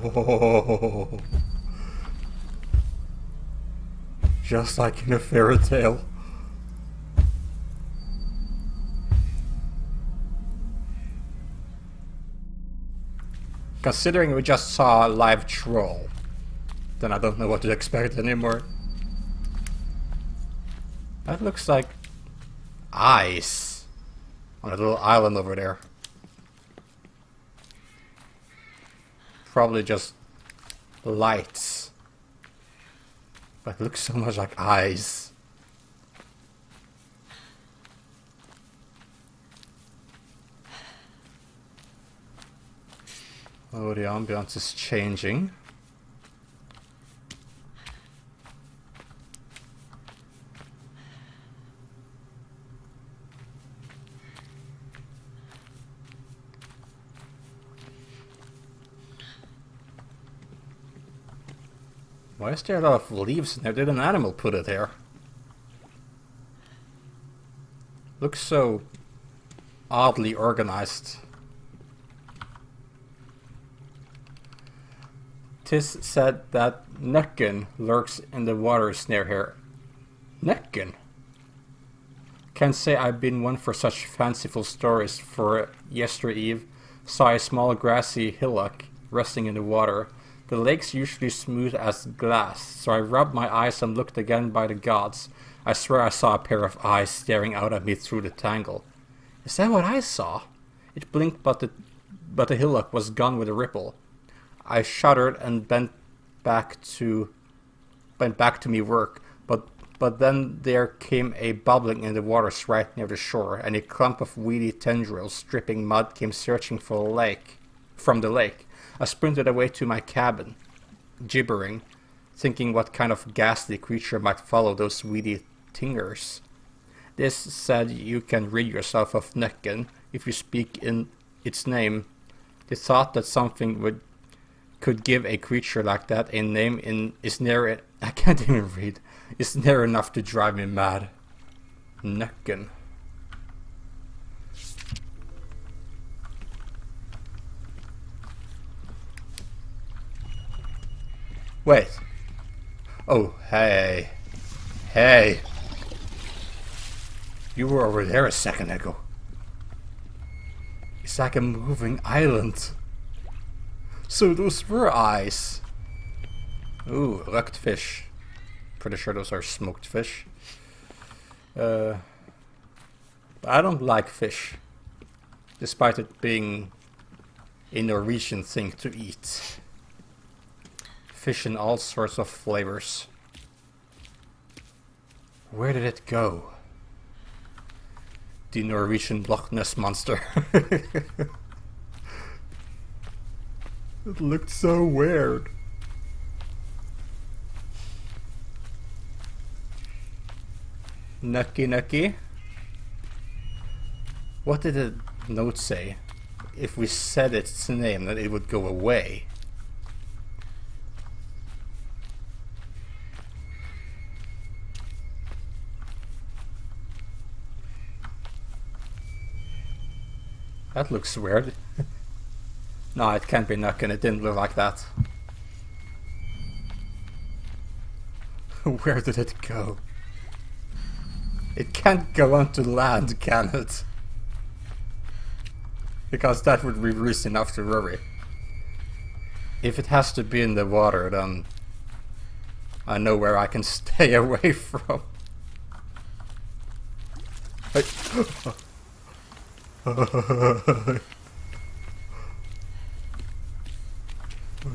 Oh, just like in a fairy tale. Considering we just saw a live troll, then I don't know what to expect anymore. That looks like ice on a little island over there. Probably just lights. But it looks so much like eyes. Oh, the ambiance is changing. Why is there a lot of leaves in there? Did an animal put it there? Looks so oddly organized. 'Tis said that Nøkken lurks in the waters near here. Nøkken? Can't say I've been one for such fanciful stories, for yestereve saw a small grassy hillock resting in the water. The lake's usually smooth as glass, so I rubbed my eyes and looked again. By the gods, I swear I saw a pair of eyes staring out at me through the tangle. Is that what I saw? It blinked, but the hillock was gone with a ripple. I shuddered and bent back to me work, but then there came a bubbling in the waters right near the shore, and a clump of weedy tendrils dripping mud came searching for from the lake. I sprinted away to my cabin, gibbering, thinking what kind of ghastly creature might follow those weedy tingers. This said you can rid yourself of Nøkken if you speak in its name. The thought that something could give a creature like that a name is near I can't even read. Is near enough to drive me mad. Nøkken. Wait. Oh, hey. Hey. You were over there a second ago. It's like a moving island. So those were eyes. Ooh, rökt fish. Pretty sure those are smoked fish. I don't like fish. Despite it being a Norwegian thing to eat. Fish in all sorts of flavors. Where did it go? The Norwegian Loch Ness monster. It looked so weird. Nøkke. What did the note say? If we said its name, that it would go away. That looks weird. No, it can't be Nøkken. It didn't look like that. Where did it go? It can't go onto land, can it? Because that would be reason enough to worry. If it has to be in the water, then I know where I can stay away from.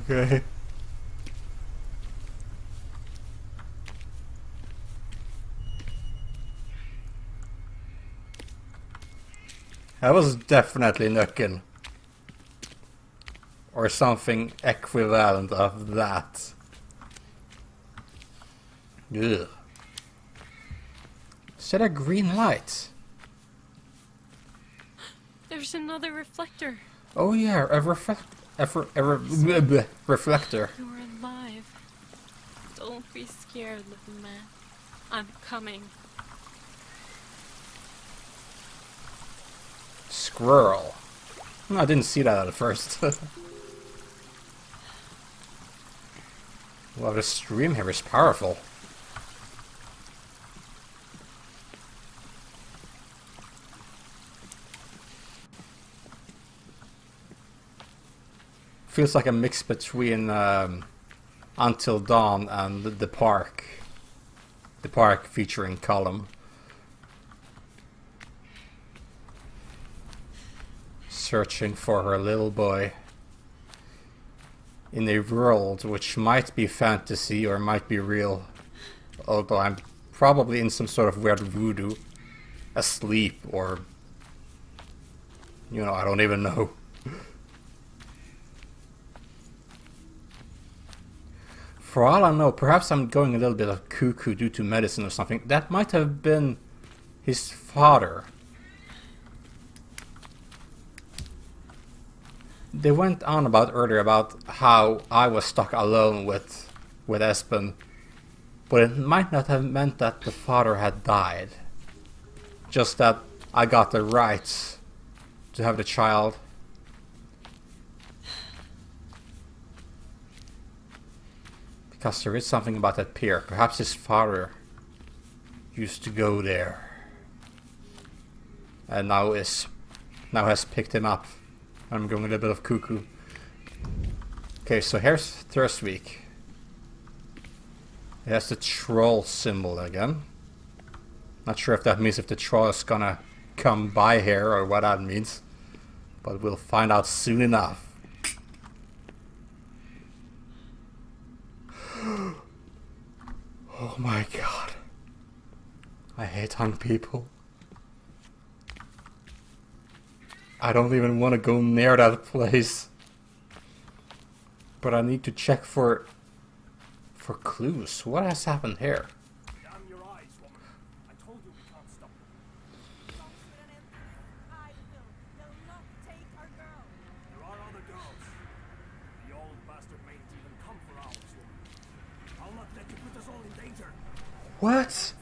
Okay. That was definitely Nøkken. Or something equivalent of that. Ugh. Is that a green light? There's another reflector. Oh yeah, a reflector. You're alive. Don't be scared, little man. I'm coming. Squirrel. I didn't see that at first. Wow, the stream here is powerful. Feels like a mix between Until Dawn and the park. The park featuring Column. Searching for her little boy. In a world which might be fantasy or might be real. Although I'm probably in some sort of weird voodoo. Asleep or... You know, I don't even know. For all I know, perhaps I'm going a little bit of cuckoo due to medicine or something. That might have been his father. They went on about earlier about how I was stuck alone with Espen. But it might not have meant that the father had died. Just that I got the rights to have the child. Because there is something about that pier. Perhaps his father used to go there. And now has picked him up. I'm going a little bit of cuckoo. Okay, so here's Thursweek. It has the troll symbol again. Not sure if that means if the troll is gonna come by here or what that means. But we'll find out soon enough. Oh my god. I hate hung people. I don't even want to go near that place. But I need to check for clues. What has happened here? Damn your eyes, woman. I told you we can't stop them. There are other girls. The old bastard mayn't even come for ours, woman. I'll not let you put us all in danger. What?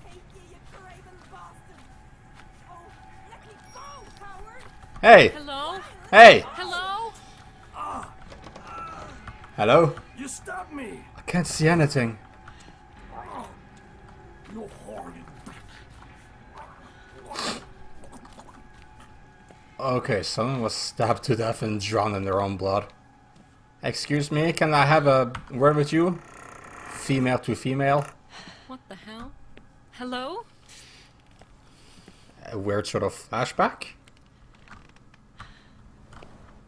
Hey! Hello? Hey! Hello? Hello? You stabbed me! I can't see anything. You horrid bitch. Okay, someone was stabbed to death and drowned in their own blood. Excuse me, can I have a word with you? Female to female. What the hell? Hello? A weird sort of flashback?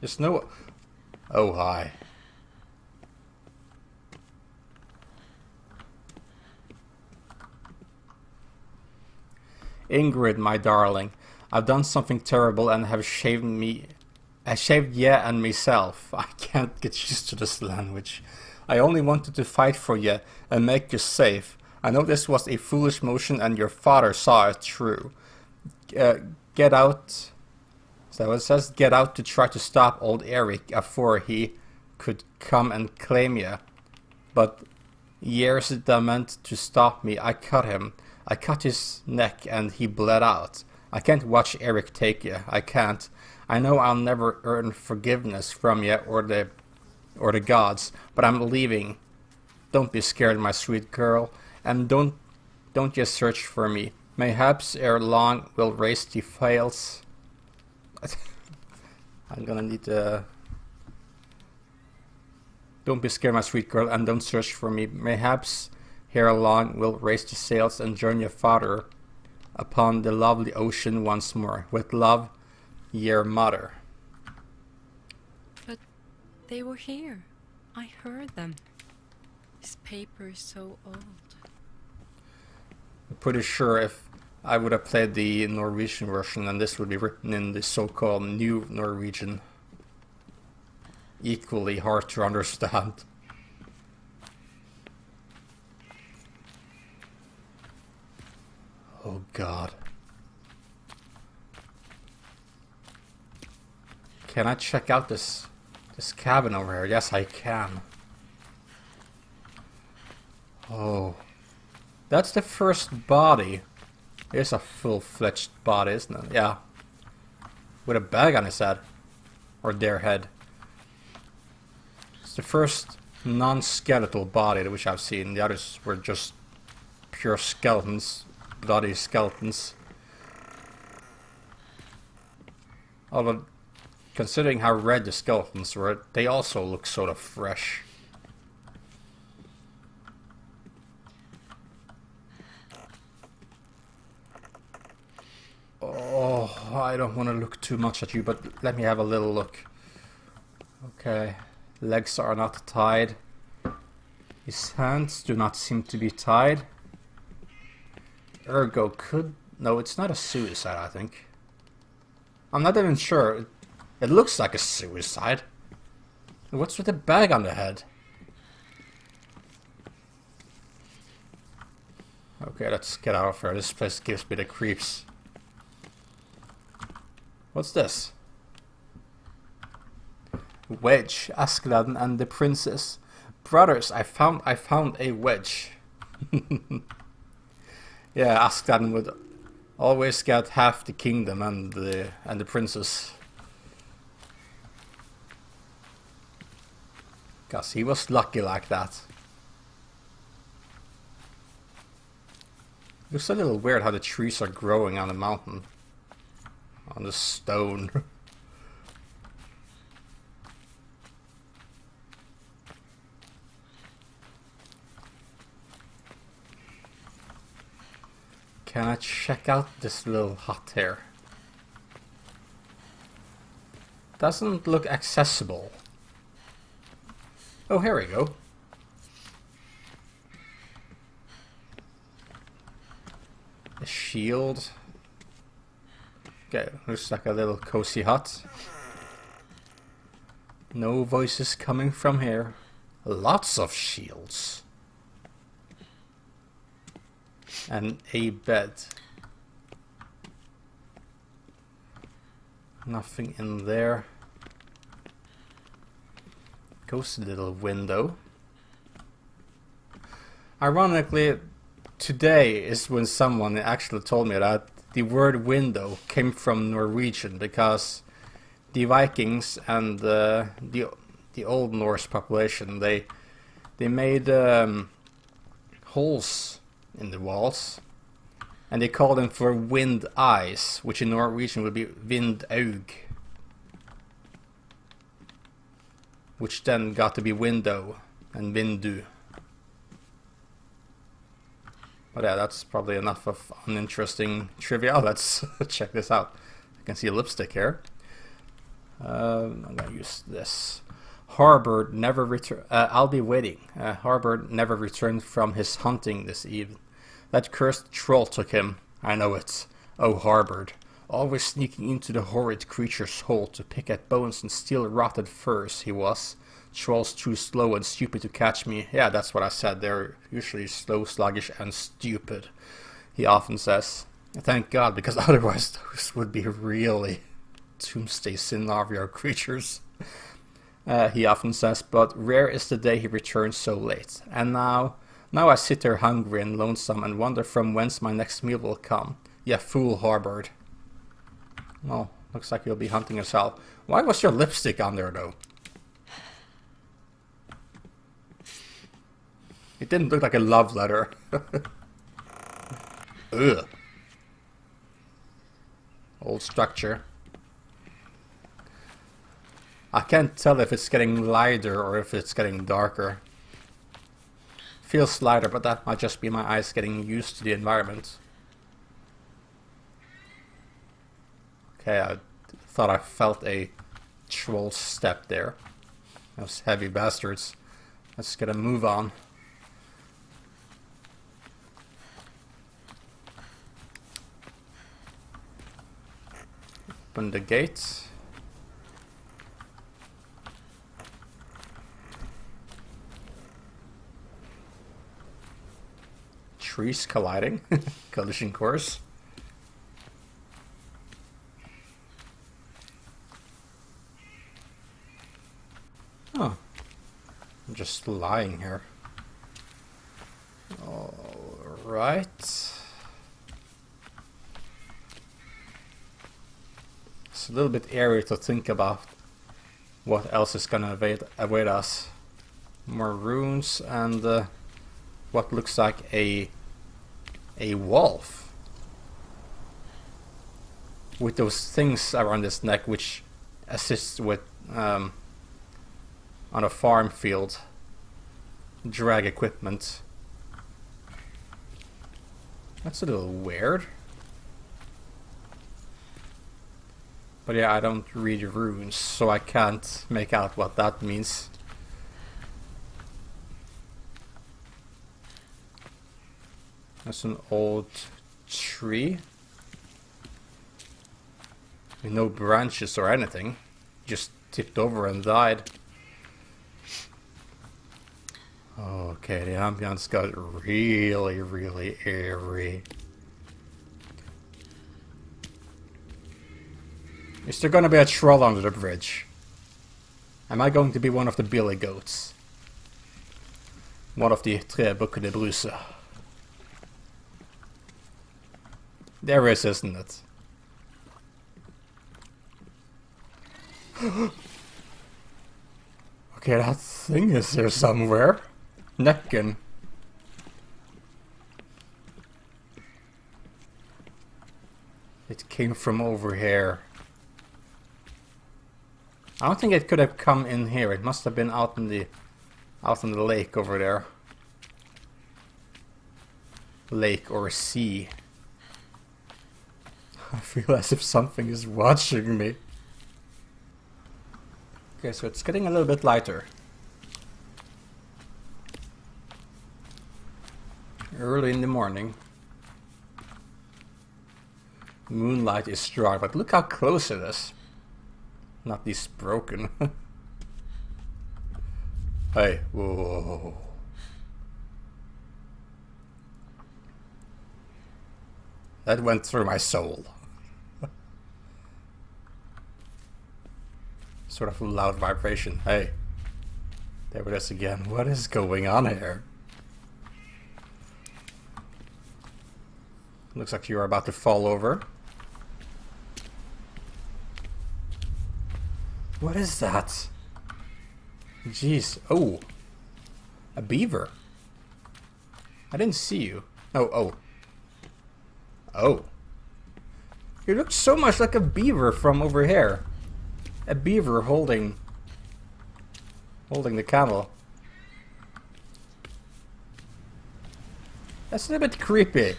There's no... Oh, hi. Ingrid, my darling, I've done something terrible and have shaved me... I shaved yeah and myself. I can't get used to this language. I only wanted to fight for you and make you safe. I know this was a foolish motion and your father saw it through. Get out... So it says, get out to try to stop old Eric before he could come and claim you. But years that meant to stop me, I cut him. I cut his neck and he bled out. I can't watch Eric take you. I can't. I know I'll never earn forgiveness from you or the gods, but I'm leaving. Don't be scared, my sweet girl, and don't just search for me. Mayhaps ere long we'll raise the fails. I'm gonna need to... Don't be scared, my sweet girl, and don't search for me. Mayhaps here long we'll raise the sails and join your father upon the lovely ocean once more. With love, your mother. But they were here. I heard them. This paper is so old. I'm pretty sure if I would have played the Norwegian version and this would be written in the so-called New Norwegian. Equally hard to understand. Oh god. Can I check out this cabin over here? Yes, I can. Oh. That's the first body. It's a full-fledged body, isn't it? Yeah. With a bag on his head. Or their head. It's the first non-skeletal body, which I've seen. The others were just pure skeletons, bloody skeletons. Although, considering how red the skeletons were, they also look sort of fresh. Oh, I don't want to look too much at you, but let me have a little look. Okay, legs are not tied. His hands do not seem to be tied. Ergo could... No, it's not a suicide, I think. I'm not even sure. It looks like a suicide. What's with the bag on the head? Okay, let's get out of here. This place gives me the creeps. What's this? Wedge, Askeladden and the princess. Brothers, I found a wedge. Yeah, Askeladden would always get half the kingdom and the princess. Cause he was lucky like that. Looks a little weird how the trees are growing on the mountain. On the stone. Can I check out this little hut here? Doesn't look accessible. Oh, here we go. A shield. Okay, looks like a little cozy hut. No voices coming from here. Lots of shields. And a bed. Nothing in there. Cozy little window. Ironically, today is when someone actually told me that the word window came from Norwegian, because the Vikings and the Old Norse population, they made holes in the walls, and they called them for wind eyes, which in Norwegian would be vindaug, which then got to be window and vindu. But yeah, that's probably enough of uninteresting trivia. Let's check this out. I can see a lipstick here. I'm gonna use this. Harbord never return. I'll be waiting. Harbord never returned from his hunting this eve. That cursed troll took him. I know it. Oh, Harbord, always sneaking into the horrid creature's hole to pick at bones and steal rotted furs. He was. Trolls too slow and stupid to catch me. Yeah, that's what I said. They're usually slow, sluggish, and stupid, he often says. Thank God, because otherwise those would be really doomsday scenario creatures. He often says, but rare is the day he returns so late. And now I sit there hungry and lonesome and wonder from whence my next meal will come. Yeah, fool, Harbord. Well, looks like you'll be hunting yourself. Why was your lipstick on there, though? It didn't look like a love letter. Ugh. Old structure. I can't tell if it's getting lighter or if it's getting darker. Feels lighter, but that might just be my eyes getting used to the environment. Okay, I thought I felt a troll step there. Those heavy bastards. Let's get a move on. Open the gate. Trees colliding. Collision course. Oh. I'm just lying here. Alright. It's a little bit eerie to think about what else is gonna await us. More runes and what looks like a wolf with those things around his neck which assists with on a farm field drag equipment. That's a little weird. But yeah, I don't read runes, so I can't make out what that means. That's an old tree. With no branches or anything. Just tipped over and died. Okay, the ambience got really, really eerie. Is there gonna be a troll under the bridge? Am I going to be one of the billy goats? One of the tre bukkede bruse? There is, isn't it? Okay, that thing is here somewhere. Nøkken. It came from over here. I don't think it could have come in here. It must have been out in the lake over there. Lake or sea. I feel as if something is watching me. Okay, so it's getting a little bit lighter. Early in the morning. Moonlight is strong, but look how close it is. Not these broken. Hey, whoa. That went through my soul. Sort of a loud vibration. Hey. There it is again. What is going on here? Looks like you are about to fall over. What is that? Jeez. Oh. A beaver. I didn't see you. Oh. Oh. You look so much like a beaver from over here. A beaver holding the camel. That's a little bit creepy.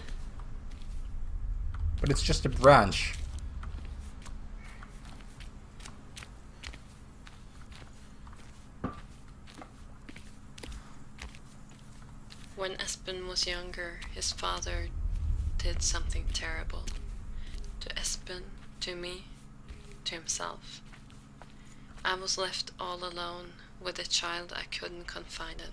But it's just a branch. When Espen was younger, his father did something terrible. To Espen, to me, to himself. I was left all alone with a child I couldn't confide in.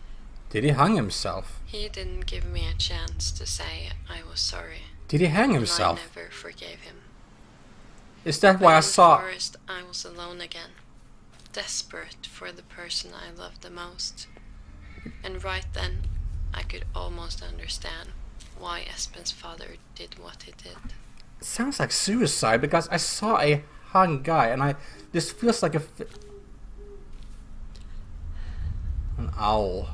Did he hang himself? He didn't give me a chance to say I was sorry. Did he hang himself? And I never forgave him. Is that why I saw... In the forest, I was alone again. Desperate for the person I loved the most. And right then, I could almost understand why Espen's father did what he did. It sounds like suicide because I saw a hung guy and this feels like an owl.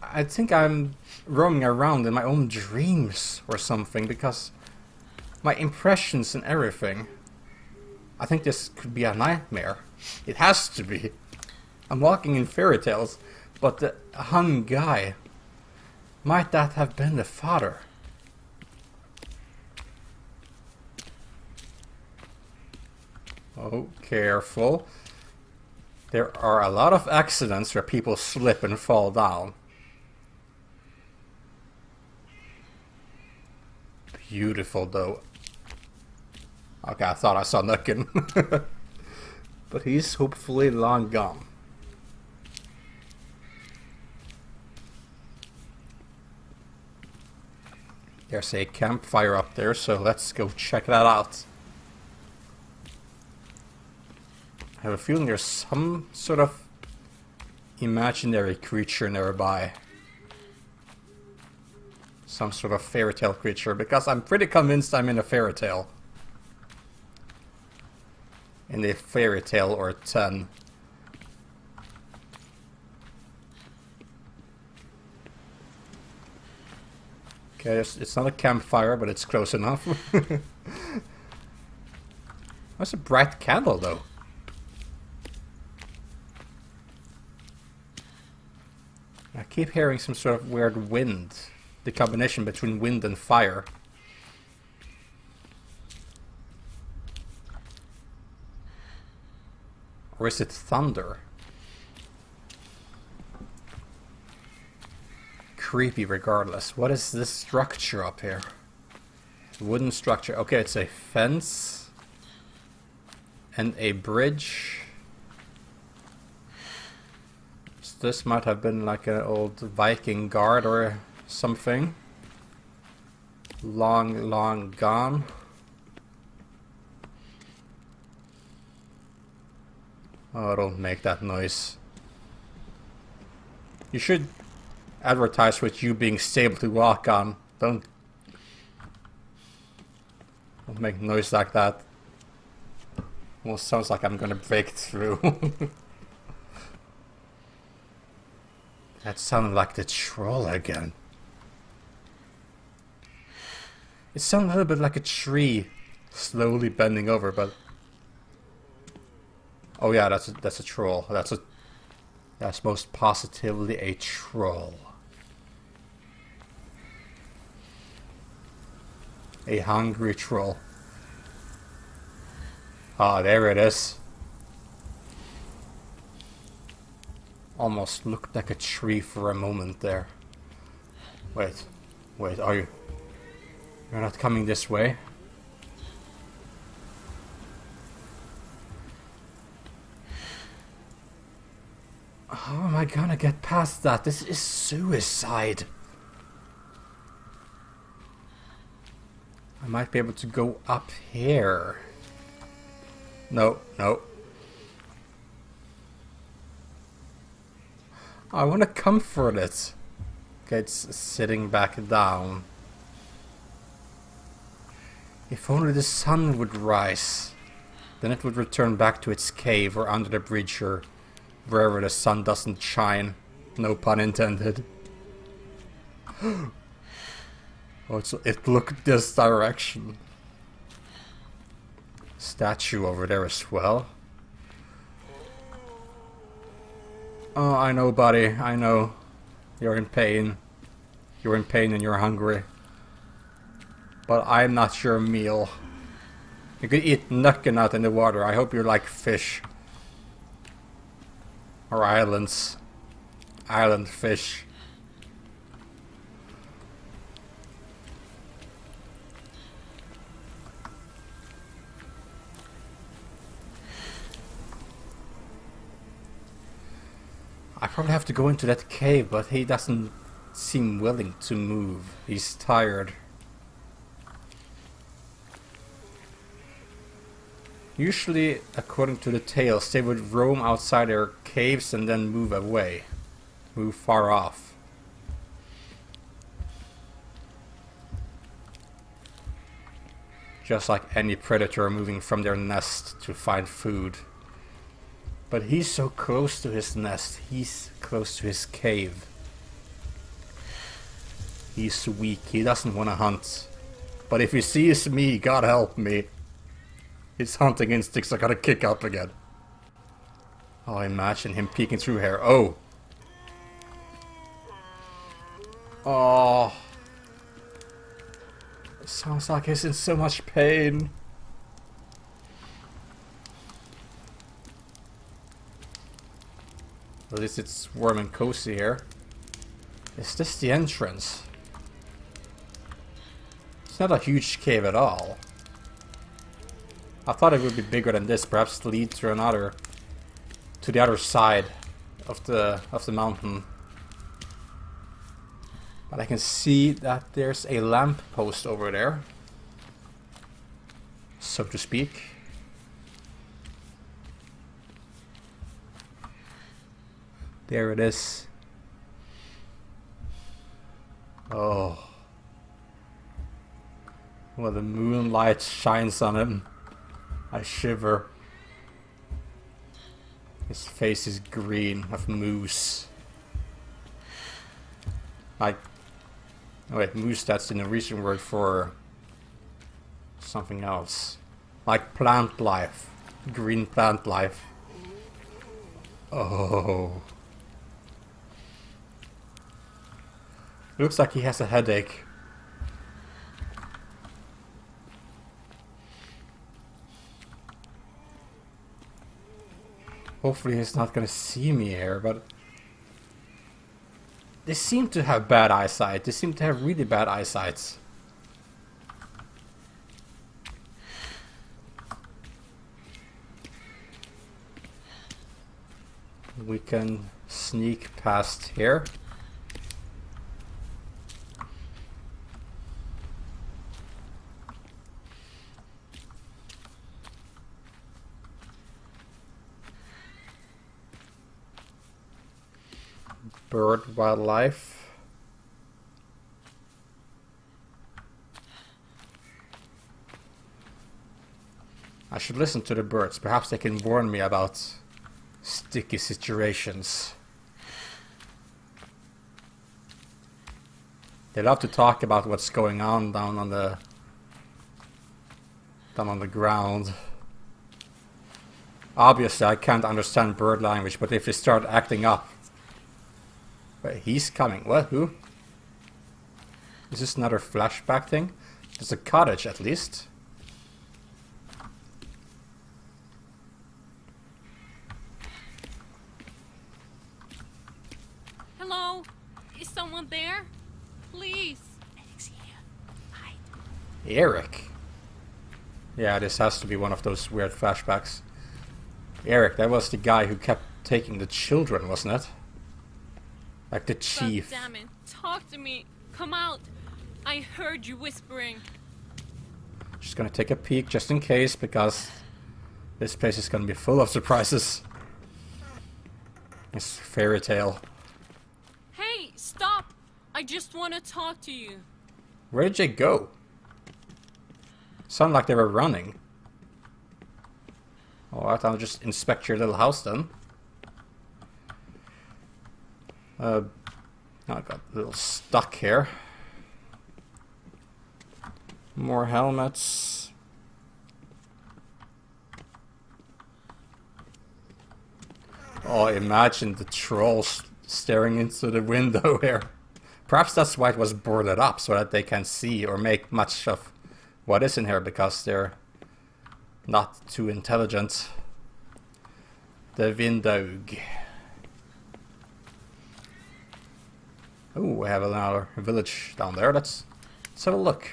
I think I'm roaming around in my own dreams or something because my impressions and everything. I think this could be a nightmare. It has to be. I'm walking in fairy tales, but the hung guy, might that have been the father? Oh, careful. There are a lot of accidents where people slip and fall down. Beautiful though. Okay, I thought I saw Nøkken. But he's hopefully long gone. There's a campfire up there, so let's go check that out. I have a feeling there's some sort of imaginary creature nearby. Some sort of fairy tale creature, because I'm pretty convinced I'm in a fairy tale. In a fairy tale or 10. Okay, it's not a campfire, but it's close enough. That's a bright candle, though. I keep hearing some sort of weird wind. The combination between wind and fire. Or is it thunder? Creepy regardless. What is this structure up here? Wooden structure. Okay, it's a fence. And a bridge. So this might have been like an old Viking guard or something. Long, long gone. Oh, don't make that noise. You should advertise with you being stable to walk on. Don't make noise like that. Almost sounds like I'm gonna break through. That sounded like the troll again. It sounded a little bit like a tree slowly bending over, but oh yeah, that's a troll. That's most positively a troll. A hungry troll. Ah, there it is. Almost looked like a tree for a moment there. Wait, are you? You're not coming this way? How am I gonna get past that? This is suicide. I might be able to go up here. No. I want to comfort it. Okay, it's sitting back down. If only the sun would rise. Then it would return back to its cave or under the bridge or wherever the sun doesn't shine. No pun intended. Oh, it looked this direction. Statue over there as well. Oh, I know, buddy. I know. You're in pain. You're in pain and you're hungry. But I'm not your meal. You could eat Nøkken out in the water. I hope you like fish. Or islands. Island fish. I probably have to go into that cave, but he doesn't seem willing to move. He's tired. Usually, according to the tales, they would roam outside their caves and then move away. Move far off. Just like any predator moving from their nest to find food. But he's so close to his nest. He's close to his cave. He's weak. He doesn't want to hunt. But if he sees me, God help me, his hunting instincts are gonna kick up again. Oh, imagine him peeking through here. Oh. Oh. It sounds like he's in so much pain. At least it's warm and cozy here. Is this the entrance? It's not a huge cave at all. I thought it would be bigger than this, perhaps lead to the other side of the mountain. But I can see that there's a lamp post over there, so to speak. There it is. Oh. Well, the moonlight shines on him. I shiver. His face is green of moose. Like Oh wait, moose, that's the Norwegian word for something else. Like plant life. Green plant life. Oh. Looks like he has a headache. Hopefully he's not gonna see me here, but they seem to have bad eyesight. They seem to have really bad eyesight. We can sneak past here. Bird wildlife. I should listen to the birds. Perhaps they can warn me about sticky situations. They love to talk about what's going on down on the ground. Obviously, I can't understand bird language, but if they start acting up. Wait, he's coming. What? Who? Is this another flashback thing? There's a cottage, at least. Hello? Is someone there? Please. Eric. Yeah, this has to be one of those weird flashbacks. Eric, that was the guy who kept taking the children, wasn't it? Like the chief. God damn it. Talk to me. Come out. I heard you whispering. Just gonna take a peek just in case, because this place is gonna be full of surprises. It's fairy tale. Hey, stop. I just want to talk to you. Where did they go? Sound like they were running. Alright, I'll just inspect your little house then. I got a little stuck here. More helmets. Oh, imagine the trolls staring into the window here. Perhaps that's why it was boarded up, so that they can see or make much of what is in here, because they're not too intelligent. The window. Oh, we have another village down there. Let's have a look.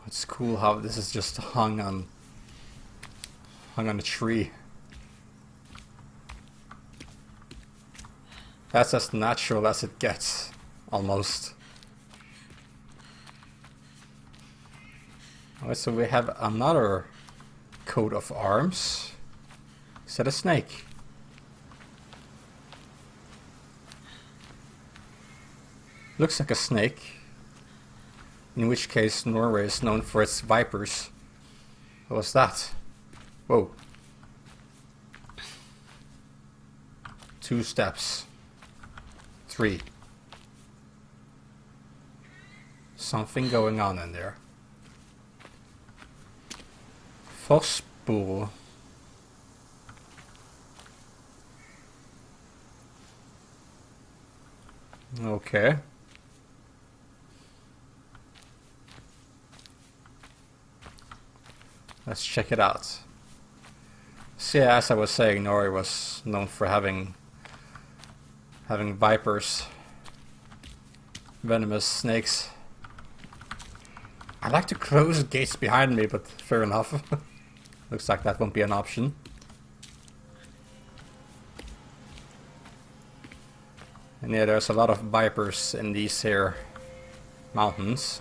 It's cool how this is just hung on a tree. That's as natural as it gets, almost. Alright, so we have another coat of arms. Is that a snake? Looks like a snake. In which case Norway is known for its vipers. What was that? Whoa. 2 steps. 3. Something going on in there. Fossbor. Okay. Let's check it out. So yeah, as I was saying, Norway was known for having vipers, venomous snakes. I like to close gates behind me, but fair enough. Looks like that won't be an option. And yeah, there's a lot of vipers in these here mountains.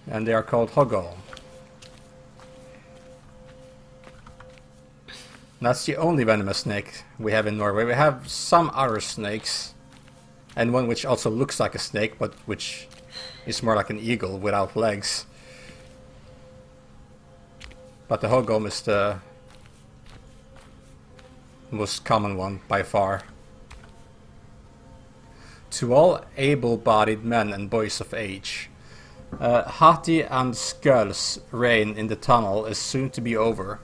And they are called hoggle. That's the only venomous snake we have in Norway. We have some other snakes, and one which also looks like a snake, but which He's more like an eagle without legs. But the hoggorm is the most common one by far. To all able-bodied men and boys of age, Hati and Skul's reign in the tunnels is soon to be over.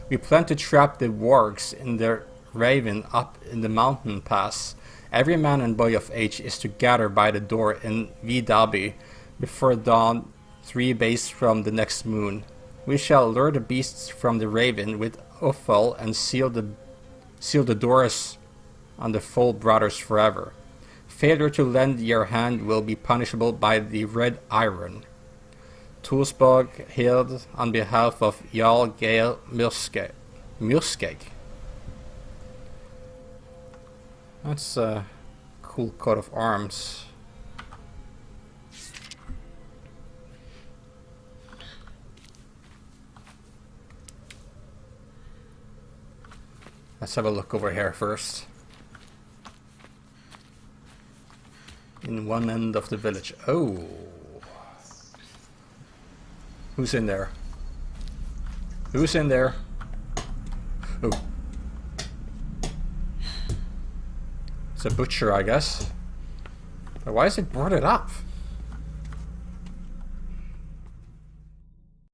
We plan to trap the wargs in their raven up in the mountain pass. Every man and boy of age is to gather by the door in Vidabi before dawn, 3 days from the next moon. We shall lure the beasts from the raven with offal and seal the doors on the full brothers forever. Failure to lend your hand will be punishable by the red iron. Torsborg hailed on behalf of Jarl Geir Murskeg. That's a cool coat of arms. Let's have a look over here first. In one end of the village. Oh. Who's in there? Who's in there? Oh. It's a butcher, I guess. But why is it boarded up?